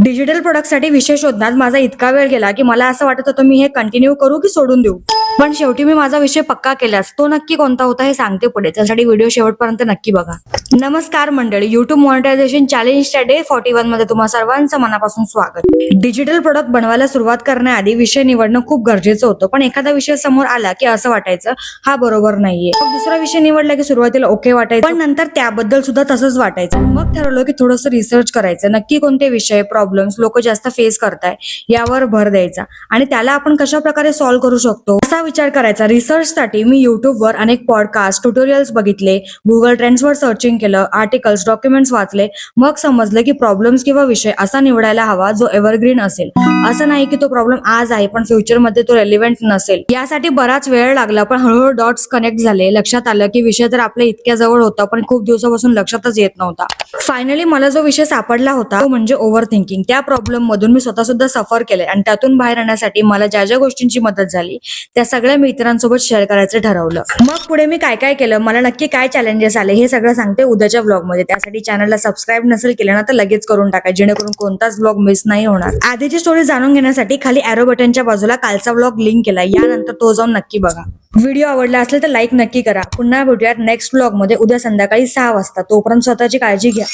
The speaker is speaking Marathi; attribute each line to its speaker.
Speaker 1: डिजिटल प्रोडक्टसाठी विषय शोधण्यात माझा इतका वेळ गेला की मला असं वाटत होतं मी हे कंटिन्यू करू की सोडून देऊ. पण शेवटी मी माझा विषय पक्का केलाच. तो नक्की कोणता होता हे सांगते पुढे, त्यासाठी व्हिडिओ शेवटपर्यंत नक्की बघा. नमस्कार मंडळी, युट्यूब मॉनिटायझेशन चॅलेंजच्या डे 41 मध्ये तुम्हा सर्वांचं मनापासून स्वागत. डिजिटल प्रोडक्ट बनवायला सुरुवात करण्याआधी विषय निवडणं खूप गरजेचं होतं, पण एखादा विषय समोर आला की असं वाटायचं हा बरोबर नाहीये. मग दुसरा विषय निवडला की सुरुवातीला ओके वाटायचं, पण नंतर त्याबद्दल सुद्धा तसंच वाटायचं. मग ठरवलं की थोडंसं रिसर्च करायचं, नक्की कोणते विषय प्रॉब्लेम्स लोक जास्त फेस करताय यावर भर द्यायचा आणि त्याला आपण कशा प्रकारे सॉल्व्ह करू शकतो असा विचार करायचा. रिसर्चसाठी मी युट्यूबवर अनेक पॉडकास्ट ट्युटोरियल्स बघितले, गुगल ट्रेंड्सवर सर्चिंग केलं, आर्टिकल्स डॉक्युमेंट्स वाचले. मग समजलं की प्रॉब्लेम्स किंवा विषय असा निवडायला हवा जो एव्हरग्रीन असेल. असं नाही की तो प्रॉब्लेम आज आहे पण फ्युचरमध्ये तो रेलिव्हेंट नसेल. यासाठी बराच वेळ लागला, पण हळूहळू डॉट्स कनेक्ट झाले. लक्षात आलं की विषय तर आपल्या इतक्या जवळ होता पण खूप दिवसापासून लक्षातच येत नव्हता. फायनली मला जो विषय सापडला होता तो म्हणजे ओव्हर थिंकिंग. त्या प्रॉब्लेम मधून मी स्वतः सुद्धा सफर केले आणि त्यातून बाहेर येण्यासाठी मला ज्या ज्या गोष्टींची मदत झाली त्या सगळ्या मी इतरांसोबत शेअर करायचं ठरवलं. मग पुढे मी काय काय केलं, मला नक्की काय चॅलेंजेस आले हे सगळं सांगते उद्याच्या ब्लॉग मध्ये. त्यासाठी चॅनलला सबस्क्राईब नसेल केलं ना तर लगेच करून टाका, जेणेकरून कोणताच ब्लॉग मिस नाही होणार. आधीची स्टोरी जाणून घेण्यासाठी खाली एरो बटनच्या बाजूला कालचा ब्लॉग लिंक केला, यानंतर तो जाऊन नक्की बघा. व्हिडिओ आवडला असेल तर लाईक नक्की करा. पुन्हा भेटूयात नेक्स्ट ब्लॉग मध्ये उद्या संध्याकाळी 6 वाजता. तोपर्यंत स्वतःची काळजी घ्या.